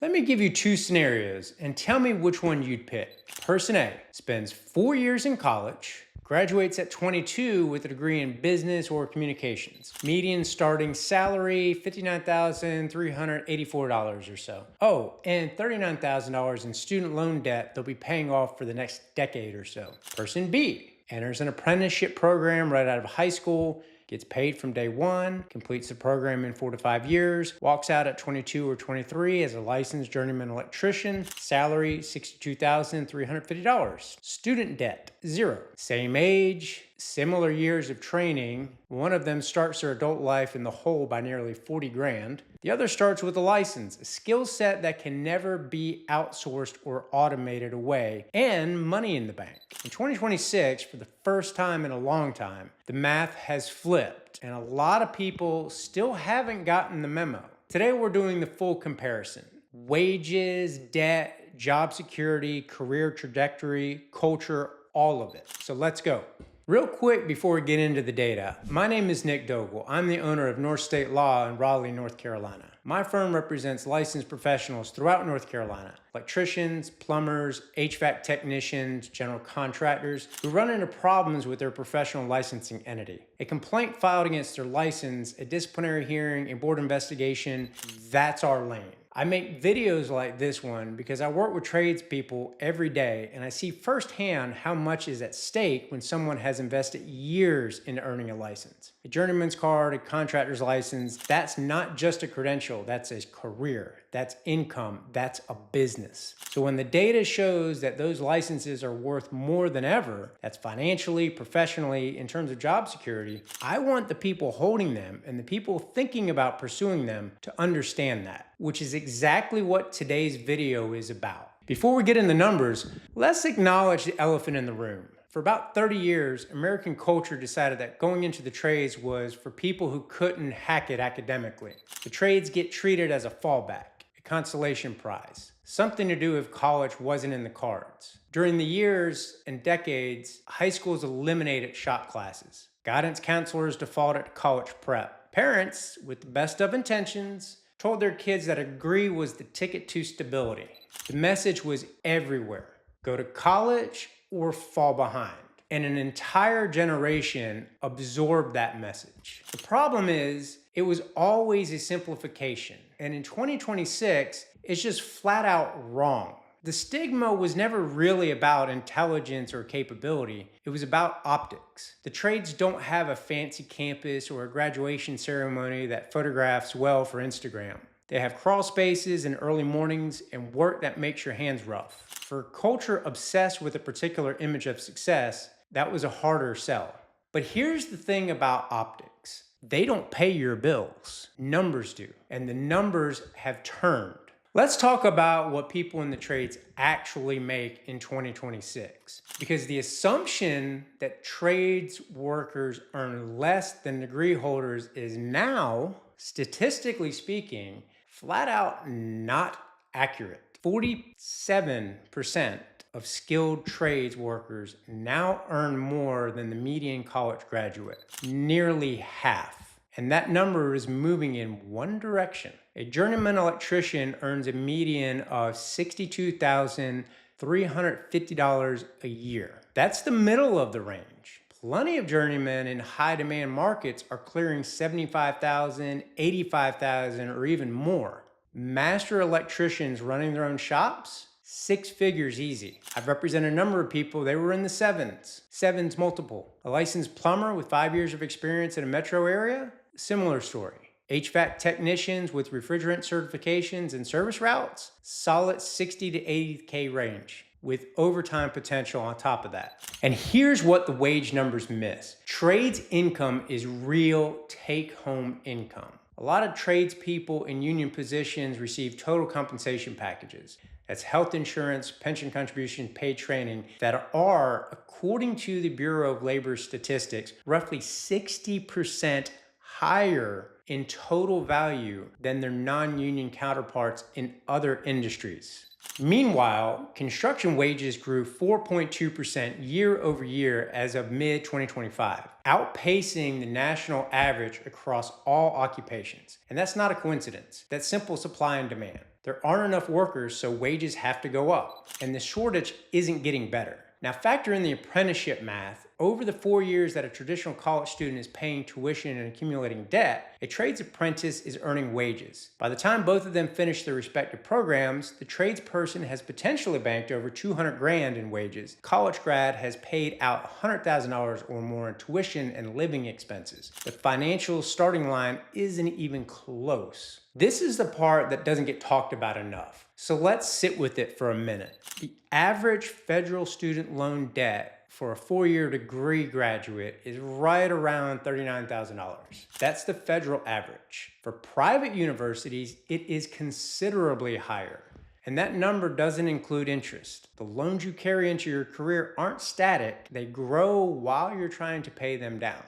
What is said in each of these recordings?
Let me give you two scenarios and tell me which one you'd pick. Person A spends 4 years in college, graduates at 22 with a degree in business or communications. Median starting salary, $59,384 or so. Oh, and $39,000 in student loan debt they'll be paying off for the next decade or so. Person B enters an apprenticeship program right out of high school, gets paid from day one, completes the program in 4 to 5 years, walks out at 22 or 23 as a licensed journeyman electrician, salary $62,350. Student debt, zero. Same age, similar years of training. One of them starts their adult life in the hole by nearly 40 grand. The other starts with a license, a skill set that can never be outsourced or automated away, and money in the bank. In 2026, for the first time in a long time, the math has flipped, and a lot of people still haven't gotten the memo. Today, we're doing the full comparison. Wages, debt, job security, career trajectory, culture, all of it. So let's go. Real quick before we get into the data, my name is Nick Dogle. I'm the owner of North State Law in Raleigh, North Carolina. My firm represents licensed professionals throughout North Carolina, electricians, plumbers, HVAC technicians, general contractors who run into problems with their professional licensing entity. A complaint filed against their license, a disciplinary hearing, a board investigation, that's our lane. I make videos like this one because I work with tradespeople every day and I see firsthand how much is at stake when someone has invested years into earning a license. A journeyman's card, a contractor's license, that's not just a credential, that's a career, that's income, that's a business. So when the data shows that those licenses are worth more than ever, that's financially, professionally, in terms of job security, I want the people holding them and the people thinking about pursuing them to understand that, which is exactly what today's video is about. Before we get in the numbers, let's acknowledge the elephant in the room. For about 30 years, American culture decided that going into the trades was for people who couldn't hack it academically. The trades get treated as a fallback, a consolation prize, something to do if college wasn't in the cards. During the years and decades, high schools eliminated shop classes. Guidance counselors defaulted to college prep. Parents, with the best of intentions, told their kids that a degree was the ticket to stability. The message was everywhere. Go to college or fall behind. And an entire generation absorbed that message. The problem is, it was always a simplification. And in 2026, it's just flat out wrong. The stigma was never really about intelligence or capability. It was about optics. The trades don't have a fancy campus or a graduation ceremony that photographs well for Instagram. They have crawl spaces and early mornings and work that makes your hands rough. For a culture obsessed with a particular image of success, that was a harder sell. But here's the thing about optics. They don't pay your bills. Numbers do. And the numbers have turned. Let's talk about what people in the trades actually make in 2026. Because the assumption that trades workers earn less than degree holders is now, statistically speaking, flat out not accurate. 47% of skilled trades workers now earn more than the median college graduate, nearly half. And that number is moving in one direction. A journeyman electrician earns a median of $62,350 a year. That's the middle of the range. Plenty of journeymen in high demand markets are clearing $75,000, $85,000, or even more. Master electricians running their own shops, 6 figures easy. I've represented a number of people, they were in the sevens multiple. A licensed plumber with 5 years of experience in a metro area, similar story. HVAC technicians with refrigerant certifications and service routes, solid 60 to 80K range, with overtime potential on top of that. And here's what the wage numbers miss. Trades income is real take-home income. A lot of tradespeople in union positions receive total compensation packages. That's health insurance, pension contribution, paid training that are, according to the Bureau of Labor Statistics, roughly 60% higher in total value than their non-union counterparts in other industries. Meanwhile, construction wages grew 4.2% year over year as of mid-2025, outpacing the national average across all occupations. And that's not a coincidence. That's simple supply and demand. There aren't enough workers, so wages have to go up. And the shortage isn't getting better. Now factor in the apprenticeship math. Over the 4 years that a traditional college student is paying tuition and accumulating debt, a trades apprentice is earning wages. By the time both of them finish their respective programs, the tradesperson has potentially banked over 200 grand in wages. College grad has paid out $100,000 or more in tuition and living expenses. The financial starting line isn't even close. This is the part that doesn't get talked about enough. So let's sit with it for a minute. The average federal student loan debt for a 4-year degree graduate is right around $39,000. That's the federal average. For private universities, it is considerably higher. And that number doesn't include interest. The loans you carry into your career aren't static. They grow while you're trying to pay them down.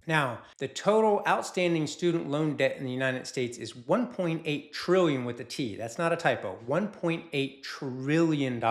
Now, the total outstanding student loan debt in the United States is $1.8 trillion with a T. That's not a typo, $1.8 trillion.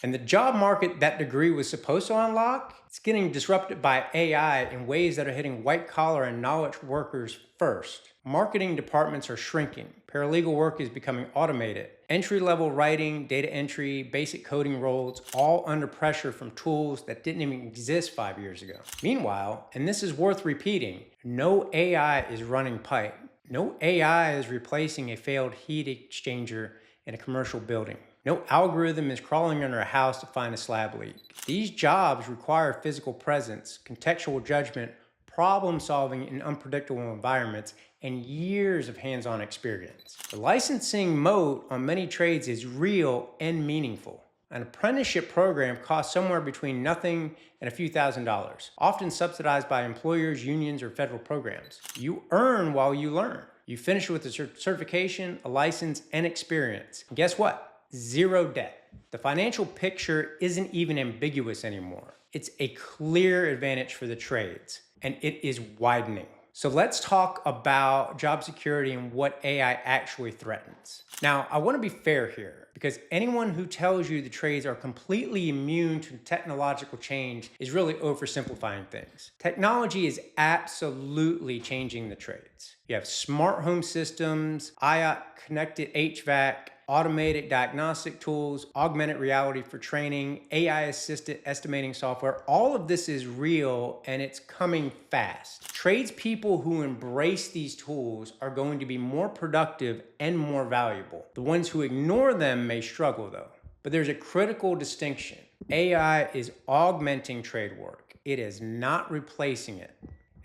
And the job market that degree was supposed to unlock, it's getting disrupted by AI in ways that are hitting white collar and knowledge workers first. Marketing departments are shrinking. Paralegal work is becoming automated. Entry-level writing, data entry, basic coding roles, all under pressure from tools that didn't even exist 5 years ago. Meanwhile, and this is worth repeating, no AI is running pipe. No AI is replacing a failed heat exchanger in a commercial building. No algorithm is crawling under a house to find a slab leak. These jobs require physical presence, contextual judgment, problem solving in unpredictable environments, and years of hands-on experience. The licensing moat on many trades is real and meaningful. An apprenticeship program costs somewhere between nothing and a few $1,000s, often subsidized by employers, unions, or federal programs. You earn while you learn. You finish with a certification, a license, and experience. And guess what? Zero debt. The financial picture isn't even ambiguous anymore. It's a clear advantage for the trades, and it is widening. So let's talk about job security and what AI actually threatens. Now, I want to be fair here, because anyone who tells you the trades are completely immune to technological change is really oversimplifying things. Technology is absolutely changing the trades. You have smart home systems, IoT connected HVAC, automated diagnostic tools, augmented reality for training, AI-assisted estimating software. All of this is real and it's coming fast. Tradespeople who embrace these tools are going to be more productive and more valuable. The ones who ignore them may struggle though. But there's a critical distinction. AI is augmenting trade work. It is not replacing it.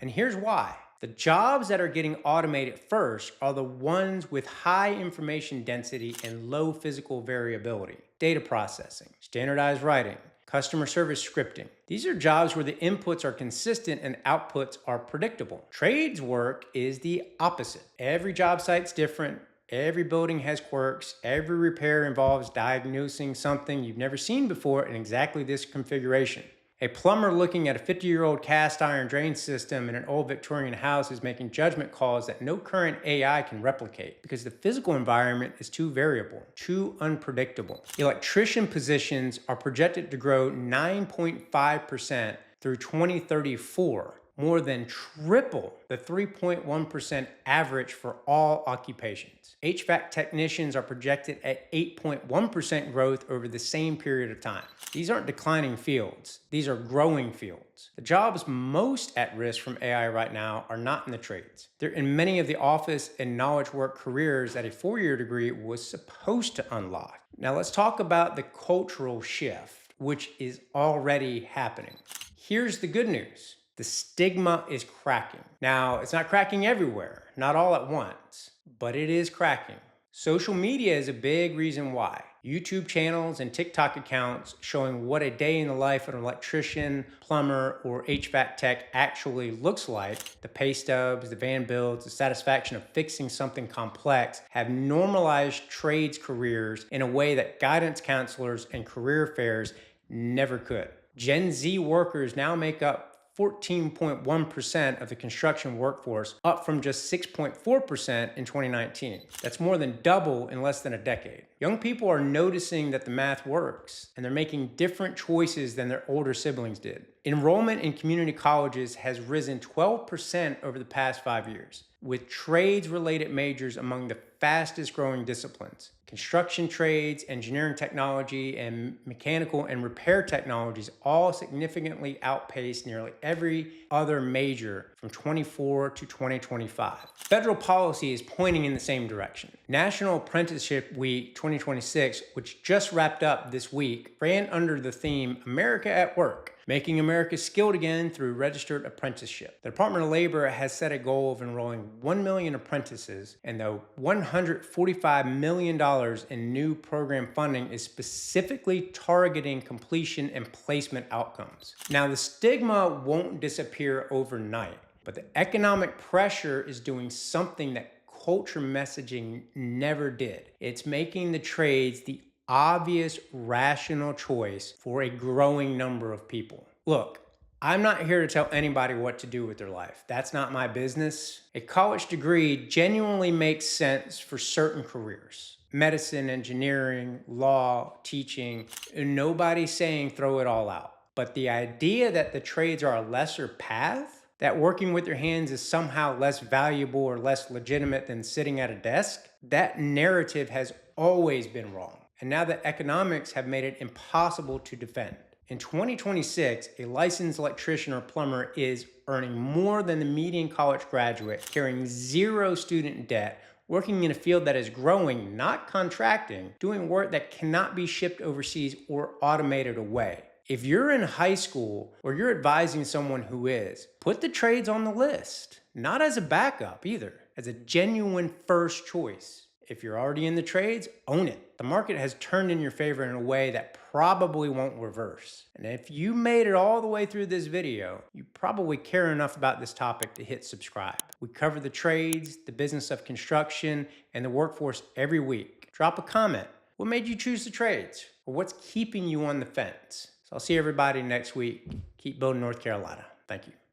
And here's why. The jobs that are getting automated first are the ones with high information density and low physical variability. Data processing, standardized writing, customer service scripting. These are jobs where the inputs are consistent and outputs are predictable. Trades work is the opposite. Every job site's different. Every building has quirks. Every repair involves diagnosing something you've never seen before in exactly this configuration. A plumber looking at a 50-year-old cast iron drain system in an old Victorian house is making judgment calls that no current AI can replicate because the physical environment is too variable, too unpredictable. Electrician positions are projected to grow 9.5% through 2034, more than triple the 3.1% average for all occupations. HVAC technicians are projected at 8.1% growth over the same period of time. These aren't declining fields, these are growing fields. The jobs most at risk from AI right now are not in the trades. They're in many of the office and knowledge work careers that a 4-year degree was supposed to unlock. Now let's talk about the cultural shift, which is already happening. Here's the good news. The stigma is cracking. Now, it's not cracking everywhere, not all at once, but it is cracking. Social media is a big reason why. YouTube channels and TikTok accounts showing what a day in the life of an electrician, plumber, or HVAC tech actually looks like, the pay stubs, the van builds, the satisfaction of fixing something complex, have normalized trades careers in a way that guidance counselors and career fairs never could. Gen Z workers now make up 14.1% of the construction workforce, up from just 6.4% in 2019. That's more than double in less than a decade. Young people are noticing that the math works, and they're making different choices than their older siblings did. Enrollment in community colleges has risen 12% over the past 5 years, with trades-related majors among the fastest growing disciplines. Construction trades, engineering technology, and mechanical and repair technologies all significantly outpaced nearly every other major from 24 to 2025. Federal policy is pointing in the same direction. National Apprenticeship Week 2026, which just wrapped up this week, ran under the theme America at Work, making America skilled again through registered apprenticeship. The Department of Labor has set a goal of enrolling 1 million apprentices, and the $145 million in new program funding is specifically targeting completion and placement outcomes. Now, the stigma won't disappear overnight, but the economic pressure is doing something that culture messaging never did. It's making the trades the obvious, rational choice for a growing number of people. Look, I'm not here to tell anybody what to do with their life. That's not my business. A college degree genuinely makes sense for certain careers. Medicine, engineering, law, teaching, and nobody's saying throw it all out. But the idea that the trades are a lesser path, that working with your hands is somehow less valuable or less legitimate than sitting at a desk, that narrative has always been wrong. And now the economics have made it impossible to defend. In 2026, a licensed electrician or plumber is earning more than the median college graduate, carrying zero student debt, working in a field that is growing, not contracting, doing work that cannot be shipped overseas or automated away. If you're in high school or you're advising someone who is, put the trades on the list, not as a backup either, as a genuine first choice. If you're already in the trades, own it. The market has turned in your favor in a way that probably won't reverse. And if you made it all the way through this video, you probably care enough about this topic to hit subscribe. We cover the trades, the business of construction, and the workforce every week. Drop a comment. What made you choose the trades? Or what's keeping you on the fence? So I'll see everybody next week. Keep building North Carolina. Thank you.